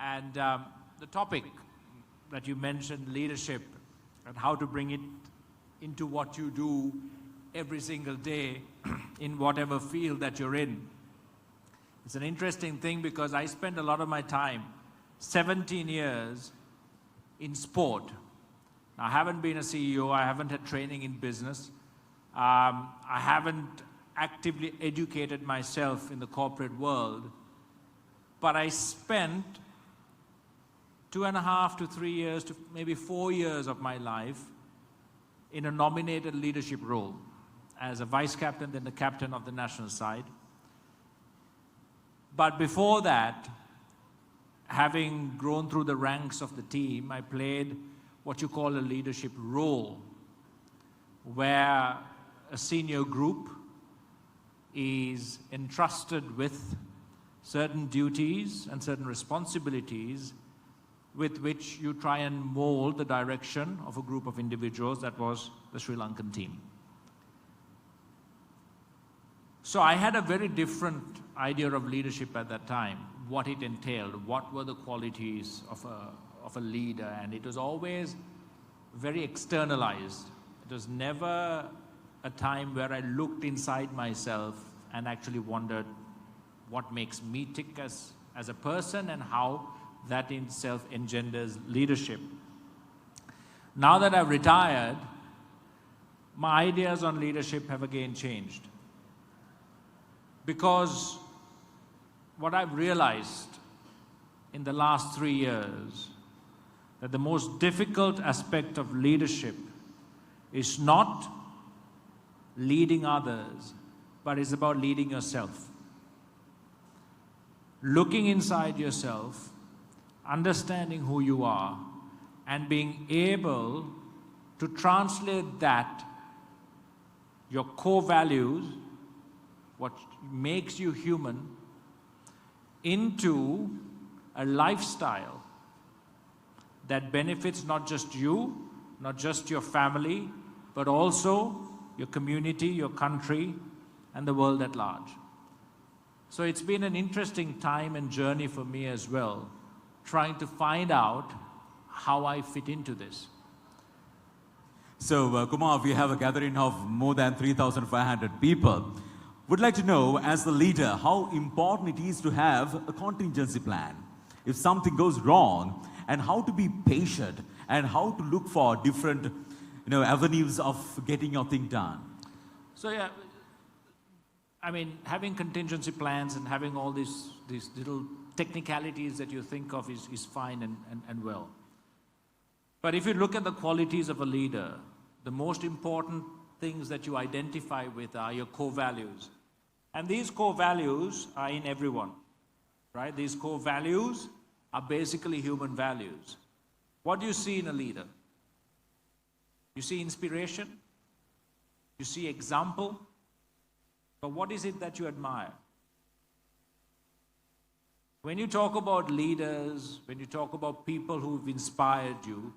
And the topic that you mentioned, leadership, and how to bring it into what you do every single day in whatever field that you're in. It's an interesting thing because I spend a lot of my time, 17 years, in sport. I haven't been a CEO, I haven't had training in business, I haven't actively educated myself in the corporate world, but I spent 2.5 to 3 years to maybe 4 years of my life in a nominated leadership role as a vice captain, then the captain of the national side. But before that, having grown through the ranks of the team, I played what you call a leadership role, where a senior group is entrusted with certain duties and certain responsibilities with which you try and mold the direction of a group of individuals. That was the Sri Lankan team. So I had a very different idea of leadership at that time, what it entailed, what were the qualities of a leader, and it was always very externalized. It was never a time where I looked inside myself and actually wondered what makes me tick as a person and how that in itself engenders leadership. Now that I've retired, my ideas on leadership have again changed. Because what I've realized in the last 3 years, that the most difficult aspect of leadership is not leading others, but it's about leading yourself. Looking inside yourself, understanding who you are, and being able to translate that, your core values, what makes you human, into a lifestyle that benefits not just you, not just your family, but also your community, your country, and the world at large. So it's been an interesting time and journey for me as well, trying to find out how I fit into this. So, Kumar, we have a gathering of more than 3,500 people. Would like to know, as the leader, how important it is to have a contingency plan if something goes wrong, and how to be patient, and how to look for different avenues of getting your thing done. So yeah, I mean, having contingency plans and having all these little technicalities that you think of is fine and well. But if you look at the qualities of a leader, the most important things that you identify with are your core values. And these core values are in everyone, right? These core values are basically human values. What do you see in a leader? You see inspiration, you see example, but what is it that you admire? When you talk about leaders, when you talk about people who've inspired you,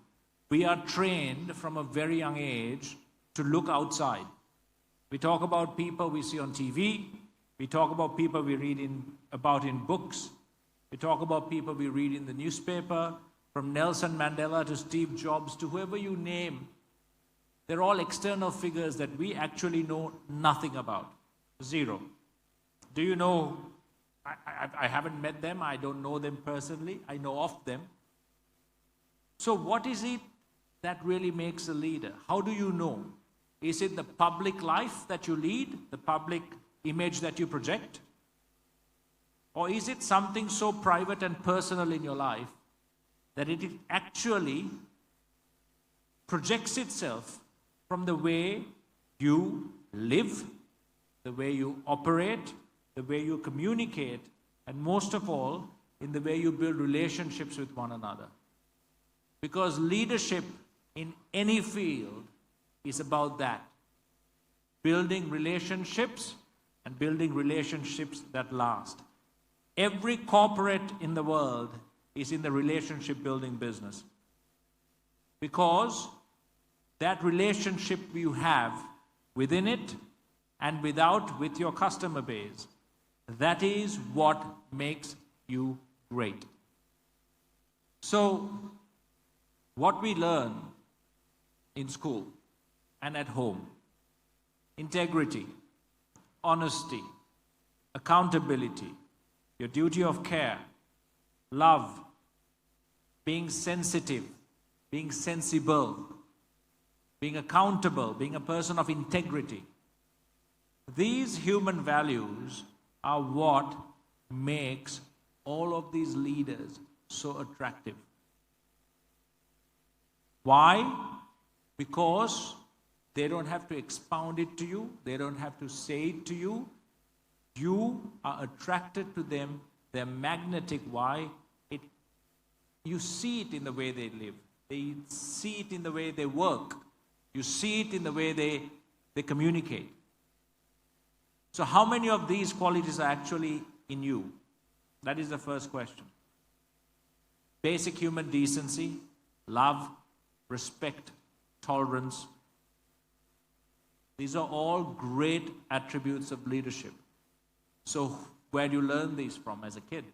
we are trained from a very young age to look outside. We talk about people we see on TV, we talk about people we read about in books, we talk about people we read in the newspaper, from Nelson Mandela to Steve Jobs to whoever you name. They're all external figures that we actually know nothing about. Zero. Do you know? I haven't met them, I don't know them personally, I know of them. So what is it that really makes a leader? How do you know? Is it the public life that you lead, the public image that you project? Or is it something so private and personal in your life that it actually projects itself from the way you live, the way you operate, the way you communicate, and most of all, in the way you build relationships with one another? Because leadership in any field is about that. Building relationships and building relationships that last. Every corporate in the world is in the relationship building business. Because that relationship you have within it and without with your customer base, that is what makes you great. So, what we learn in school and at home, integrity, honesty, accountability, your duty of care, love, being sensitive, being sensible, being accountable, being a person of integrity. These human values are what makes all of these leaders so attractive. Why? Because they don't have to expound it to you, they don't have to say it to you. You are attracted to them, they're magnetic. Why? You see it in the way they live, they see it in the way they work, you see it in the way they communicate. So how many of these qualities are actually in you? That is the first question. Basic human decency, love, respect, tolerance. These are all great attributes of leadership. So where do you learn these from as a kid?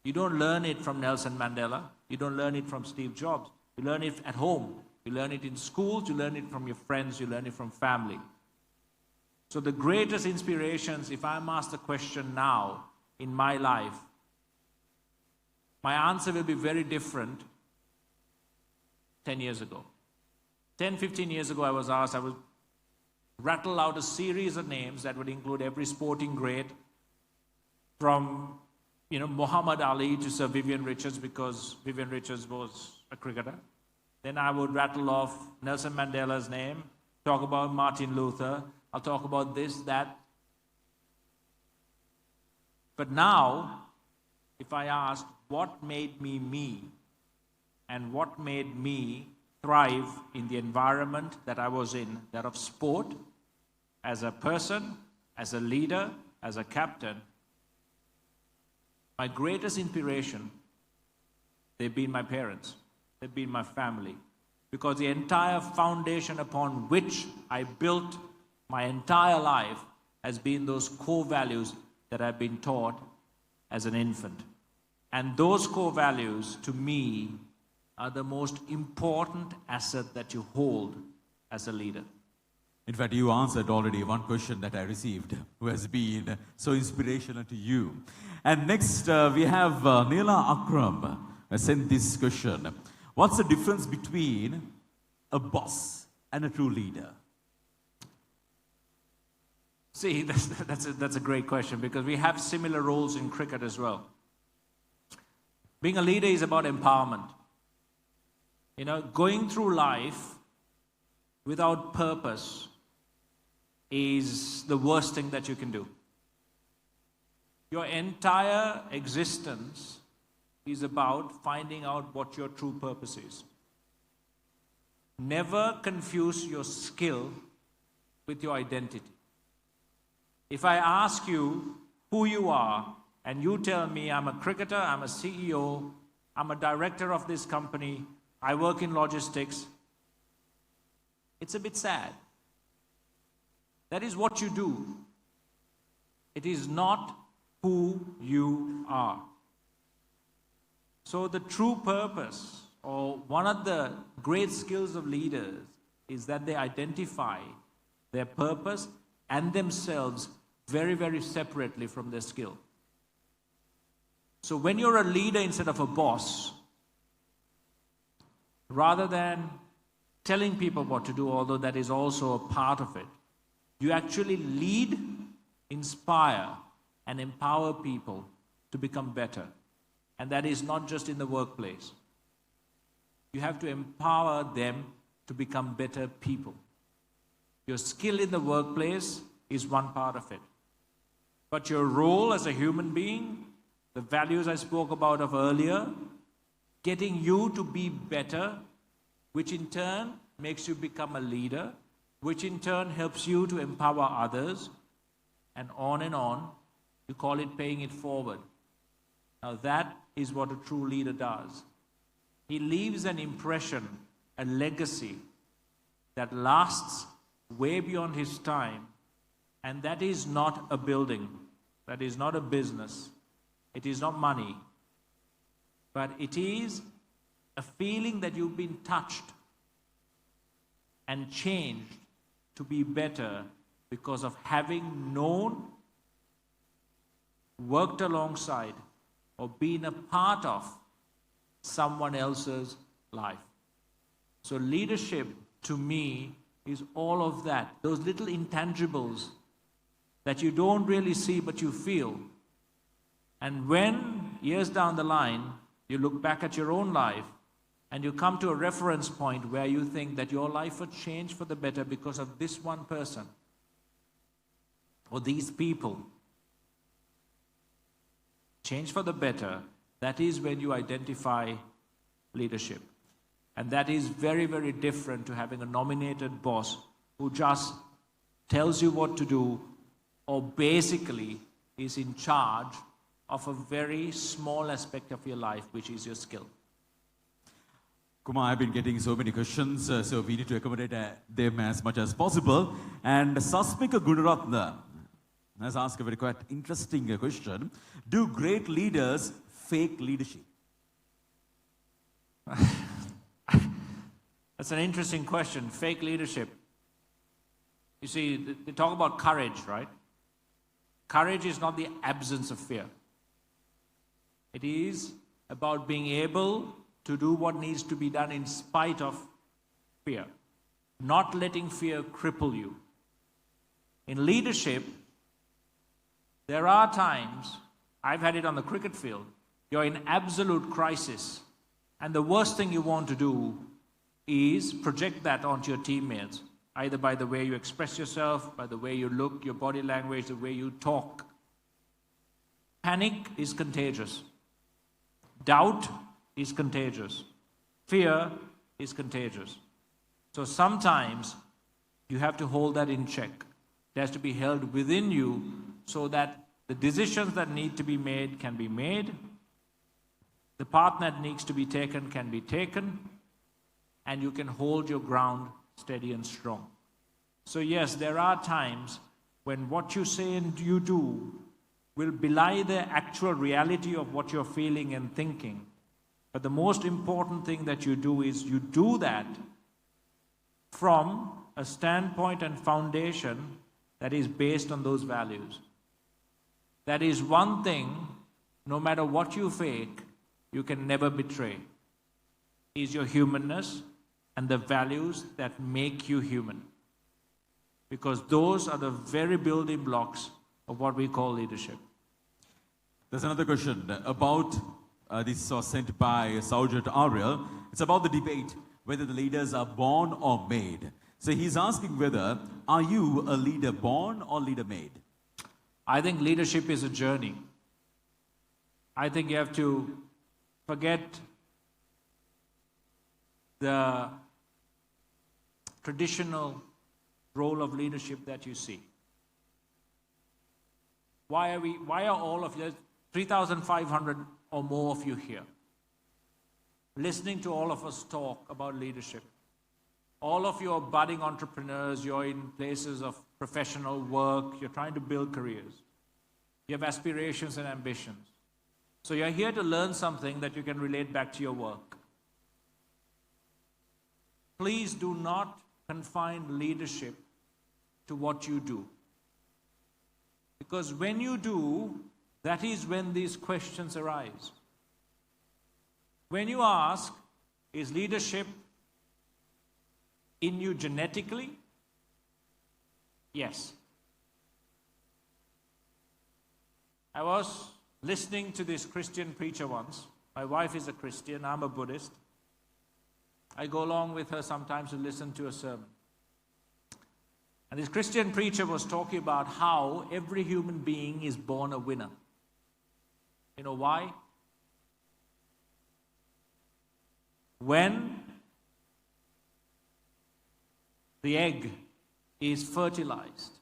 You don't learn it from Nelson Mandela. You don't learn it from Steve Jobs. You learn it at home. You learn it in schools. You learn it from your friends. You learn it from family. So the greatest inspirations, if I'm asked a question now in my life, my answer will be very different 10 years ago. 10, 15 years ago, I was asked, I would rattle out a series of names that would include every sporting great from Muhammad Ali to Sir Vivian Richards, because Vivian Richards was a cricketer. Then I would rattle off Nelson Mandela's name, talk about Martin Luther, I'll talk about this, that. But now, if I asked what made me me, and what made me thrive in the environment that I was in, that of sport, as a person, as a leader, as a captain, my greatest inspiration, they've been my parents, they've been my family, because the entire foundation upon which I built my entire life has been those core values that I've been taught as an infant. And those core values, to me, are the most important asset that you hold as a leader. In fact, you answered already one question that I received, who has been so inspirational to you. And next, we have Neela Akram sent this question. What's the difference between a boss and a true leader? See, that's a great question, because we have similar roles in cricket as well. Being a leader is about empowerment. Going through life without purpose is the worst thing that you can do. Your entire existence is about finding out what your true purpose is. Never confuse your skill with your identity. If I ask you who you are, and you tell me I'm a cricketer, I'm a CEO, I'm a director of this company, I work in logistics, it's a bit sad. That is what you do. It is not who you are. So the true purpose, or one of the great skills of leaders, is that they identify their purpose and themselves very, very separately from their skill. So when you're a leader instead of a boss, rather than telling people what to do, although that is also a part of it, you actually lead, inspire, and empower people to become better. And that is not just in the workplace. You have to empower them to become better people. Your skill in the workplace is one part of it. But your role as a human being, the values I spoke about of earlier, getting you to be better, which in turn makes you become a leader, which in turn helps you to empower others, and on, you call it paying it forward. Now that is what a true leader does. He leaves an impression, a legacy that lasts way beyond his time, and that is not a building, that is not a business, it is not money. but it is a feeling that you've been touched and changed to be better because of having known, worked alongside, or been a part of someone else's life. So leadership to me is all of that, those little intangibles that you don't really see but you feel. And when years down the line, you look back at your own life and you come to a reference point where you think that your life would change for the better because of this one person or these people, change for the better, that is when you identify leadership. And that is very, very different to having a nominated boss who just tells you what to do or basically is in charge of a very small aspect of your life, which is your skill. Kumar, I've been getting so many questions, so we need to accommodate them as much as possible. And Sasmika Gunaratna has asked a very quite interesting question. Do great leaders fake leadership? That's an interesting question. Fake leadership. You see, they talk about courage, right? Courage is not the absence of fear. It is about being able to do what needs to be done in spite of fear. Not letting fear cripple you. In leadership, there are times, I've had it on the cricket field, you're in absolute crisis. And the worst thing you want to do is project that onto your teammates, either by the way you express yourself, by the way you look, your body language, the way you talk. Panic is contagious. Doubt is contagious. Fear is contagious. So sometimes you have to hold that in check. It has to be held within you so that the decisions that need to be made can be made. The path that needs to be taken can be taken. And you can hold your ground steady and strong. So yes, there are times when what you say and you do will belie the actual reality of what you're feeling and thinking. But the most important thing that you do is you do that from a standpoint and foundation that is based on those values. That is one thing, no matter what you fake, you can never betray, is your humanness and the values that make you human. Because those are the very building blocks of what we call leadership. There's another question about, this was sent by Saujat Ariel. It's about the debate whether the leaders are born or made. So he's asking whether, are you a leader born or leader made? I think leadership is a journey. I think you have to forget the traditional role of leadership that you see. Why are all of you, 3,500 or more of you here, listening to all of us talk about leadership? All of you are budding entrepreneurs, you're in places of professional work, you're trying to build careers. You have aspirations and ambitions. So you're here to learn something that you can relate back to your work. Please do not confine leadership to what you do. Because when you do, that is when these questions arise. When you ask, is leadership in you genetically? Yes. I was listening to this Christian preacher once. My wife is a Christian, I'm a Buddhist. I go along with her sometimes to listen to a sermon. And this Christian preacher was talking about how every human being is born a winner. You know why? When the egg is fertilized,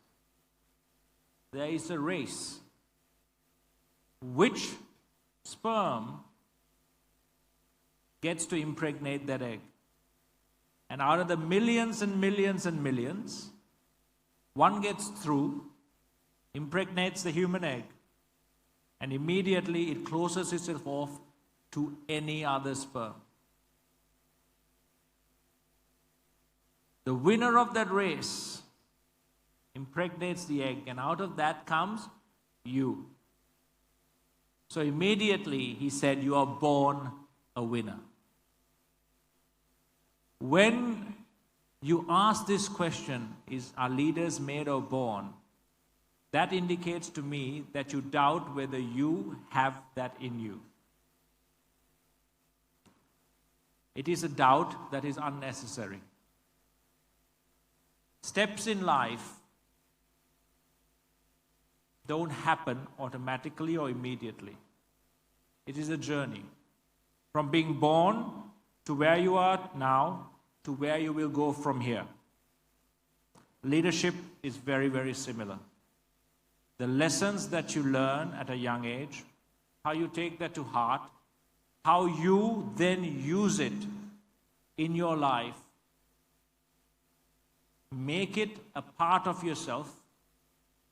there is a race. Which sperm gets to impregnate that egg? And out of the millions and millions and millions, one gets through, impregnates the human egg, and immediately it closes itself off to to any other sperm. The winner of that race impregnates the egg, and out of that comes you. So immediately he said, you are born a winner. When you ask this question, are leaders made or born? That indicates to me that you doubt whether you have that in you. It is a doubt that is unnecessary. Steps in life don't happen automatically or immediately. It is a journey from being born to where you are now to where you will go from here. Leadership is very, very similar. The lessons that you learn at a young age, how you take that to heart, how you then use it in your life, make it a part of yourself,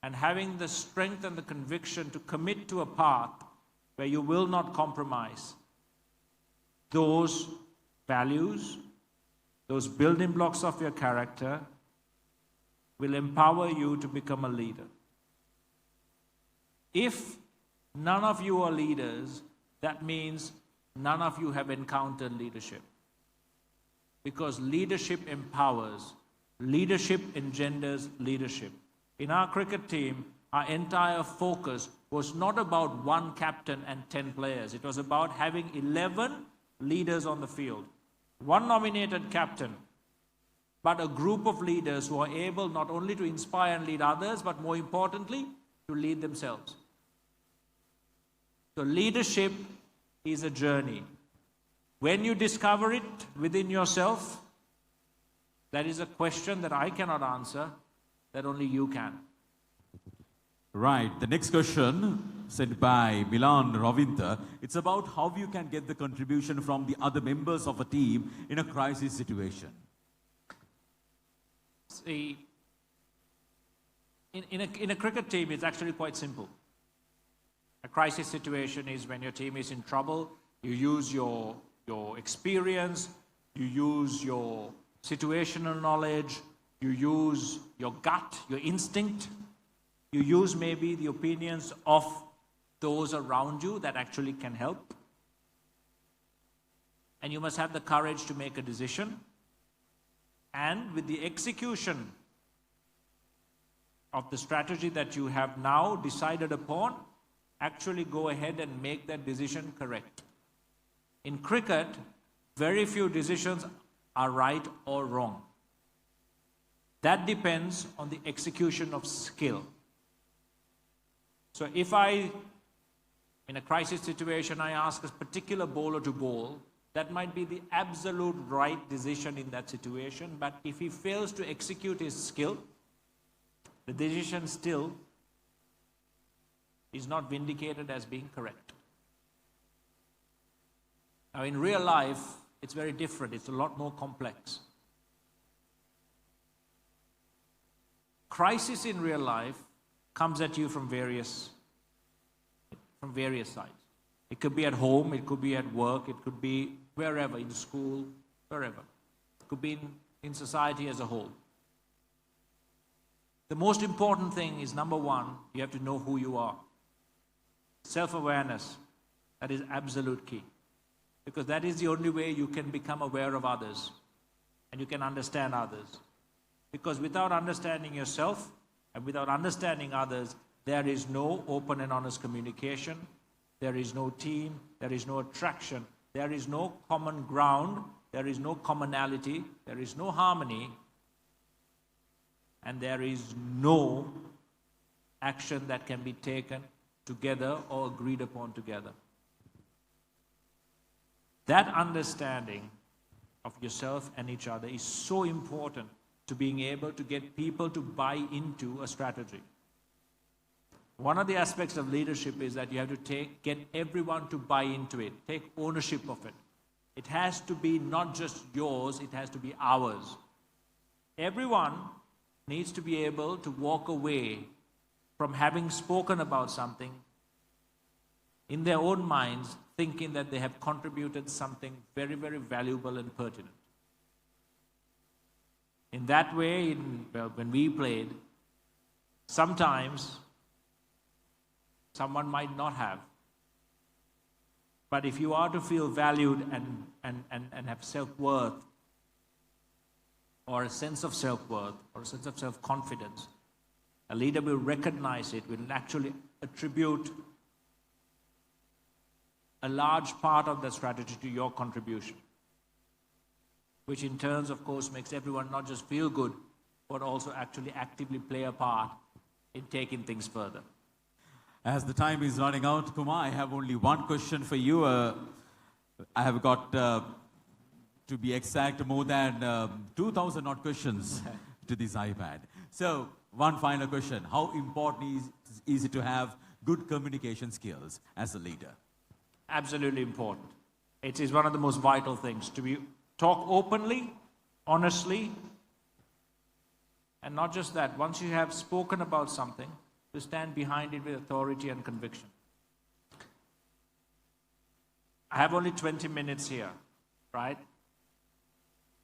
and having the strength and the conviction to commit to a path where you will not compromise. Those values, those building blocks of your character will empower you to become a leader. If none of you are leaders, that means none of you have encountered leadership. Because leadership empowers, leadership engenders leadership. In our cricket team, our entire focus was not about one captain and 10 players. It was about having 11 leaders on the field. One nominated captain, but a group of leaders who are able not only to inspire and lead others, but more importantly, to lead themselves. So leadership is a journey. When you discover it within yourself, that is a question that I cannot answer, that only you can. Right. The next question sent by Milan Ravinta. It's about how you can get the contribution from the other members of a team in a crisis situation. See, in a cricket team, it's actually quite simple. A crisis situation is when your team is in trouble, you use your experience, you use your situational knowledge, you use your gut, your instinct, you use maybe the opinions of those around you that actually can help. And you must have the courage to make a decision. And with the execution of the strategy that you have now decided upon, actually go ahead and make that decision correct. In cricket, very few decisions are right or wrong. That depends on the execution of skill. So if in a crisis situation, I ask a particular bowler to bowl, that might be the absolute right decision in that situation, but if he fails to execute his skill, the decision still is not vindicated as being correct. Now in real life, it's very different. It's a lot more complex. Crisis in real life comes at you from various sides. It could be at home, it could be at work, it could be wherever, in school, wherever. It could be in society as a whole. The most important thing is, number one, you have to know who you are. Self-awareness, that is absolute key. Because that is the only way you can become aware of others and you can understand others. Because without understanding yourself and without understanding others, there is no open and honest communication, there is no team, there is no attraction, there is no common ground, there is no commonality, there is no harmony, and there is no action that can be taken together or agreed upon together. That understanding of yourself and each other is so important to being able to get people to buy into a strategy. One of the aspects of leadership is that you have to get everyone to buy into it, take ownership of it. It has to be not just yours, it has to be ours. Everyone needs to be able to walk away from having spoken about something in their own minds, thinking that they have contributed something very, very valuable and pertinent. In that way, when we played, sometimes someone might not have. But if you are to feel valued and have self-worth, or a sense of self-worth, or a sense of self-confidence, a leader will recognize it, will actually attribute a large part of the strategy to your contribution, which in turn, of course, makes everyone not just feel good, but also actually actively play a part in taking things further. As the time is running out, Kumar, I have only one question for you. I have got, to be exact, more than 2,000 odd questions to this iPad. So, one final question. How important is it to have good communication skills as a leader? Absolutely important. It is one of the most vital things to talk openly, honestly, and not just that. Once you have spoken about something, to stand behind it with authority and conviction. I have only 20 minutes here, right?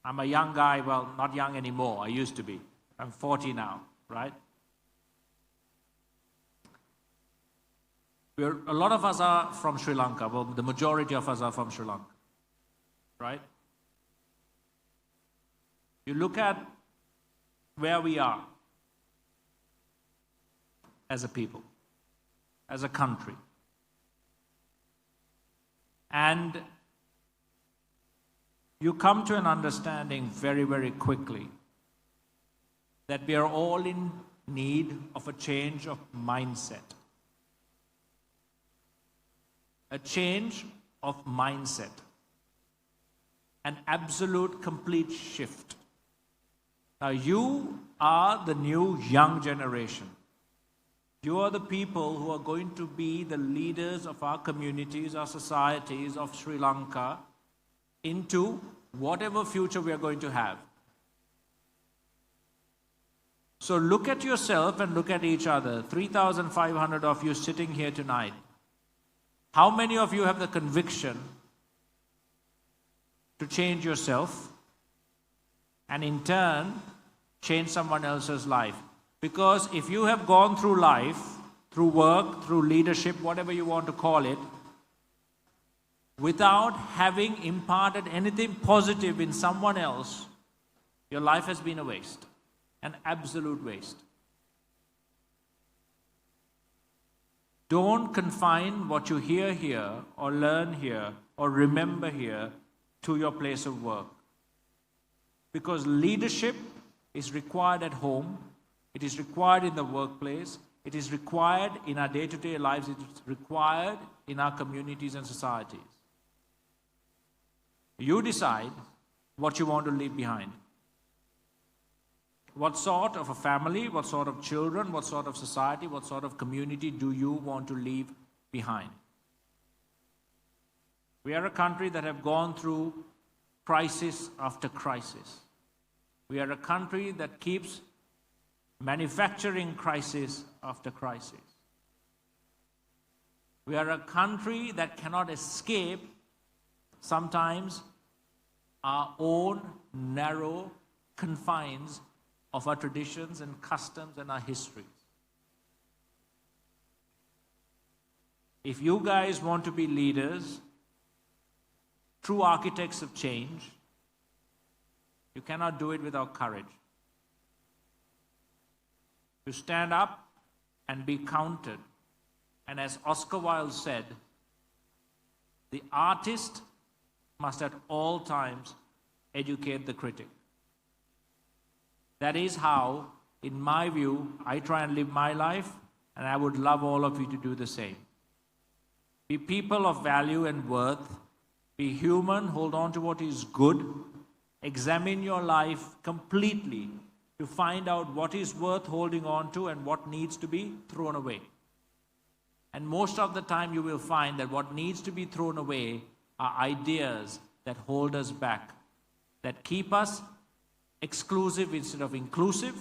I'm a young guy, well, not young anymore, I used to be. I'm 40 now, right? A lot of us are from Sri Lanka, well, the majority of us are from Sri Lanka, right? You look at where we are as a people, as a country. And you come to an understanding very, very quickly that we are all in need of a change of mindset. A change of mindset. An absolute complete shift. Now you are the new young generation. You are the people who are going to be the leaders of our communities, our societies, of Sri Lanka, into whatever future we are going to have. So look at yourself and look at each other. 3,500 of you sitting here tonight. How many of you have the conviction to change yourself and in turn change someone else's life? Because if you have gone through life, through work, through leadership, whatever you want to call it, without having imparted anything positive in someone else, your life has been a waste, an absolute waste. Don't confine what you hear here, or learn here, or remember here to your place of work. Because leadership is required at home, it is required in the workplace, it is required in our day-to-day lives, it is required in our communities and societies. You decide what you want to leave behind. What sort of a family, what sort of children, what sort of society, what sort of community do you want to leave behind? We are a country that have gone through crisis after crisis. We are a country that keeps manufacturing crisis after crisis. We are a country that cannot escape sometimes our own narrow confines of our traditions and customs and our histories. If you guys want to be leaders, true architects of change, you cannot do it without courage. To stand up and be counted. And as Oscar Wilde said, the artist must at all times educate the critic. That is how, in my view, I try and live my life, and I would love all of you to do the same. Be people of value and worth. Be human, hold on to what is good. Examine your life completely to find out what is worth holding on to and what needs to be thrown away. And most of the time you will find that what needs to be thrown away are ideas that hold us back, that keep us exclusive instead of inclusive,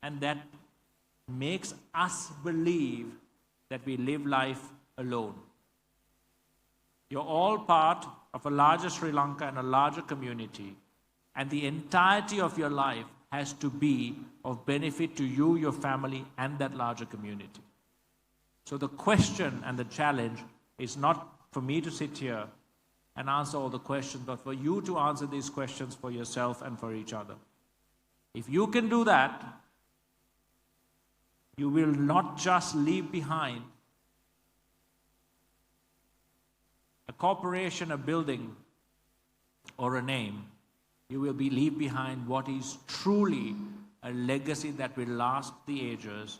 and that makes us believe that we live life alone. You're all part of a larger Sri Lanka and a larger community, and the entirety of your life has to be of benefit to you, your family, and that larger community. So the question and the challenge is not for me to sit here and answer all the questions, but for you to answer these questions for yourself and for each other. If you can do that, you will not just leave behind a corporation, a building, or a name. You will leave behind what is truly a legacy that will last the ages,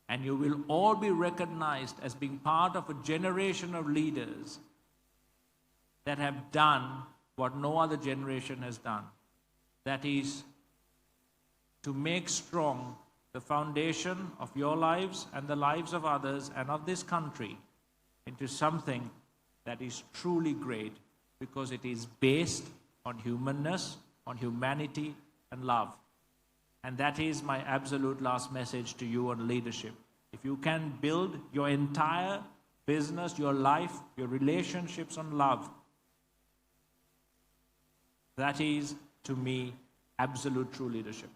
and you will all be recognized as being part of a generation of leaders that have done what no other generation has done. That is to make strong the foundation of your lives and the lives of others and of this country into something that is truly great, because it is based on humanness, on humanity and love. And that is my absolute last message to you on leadership. If you can build your entire business, your life, your relationships on love, that is, to me, absolute true leadership.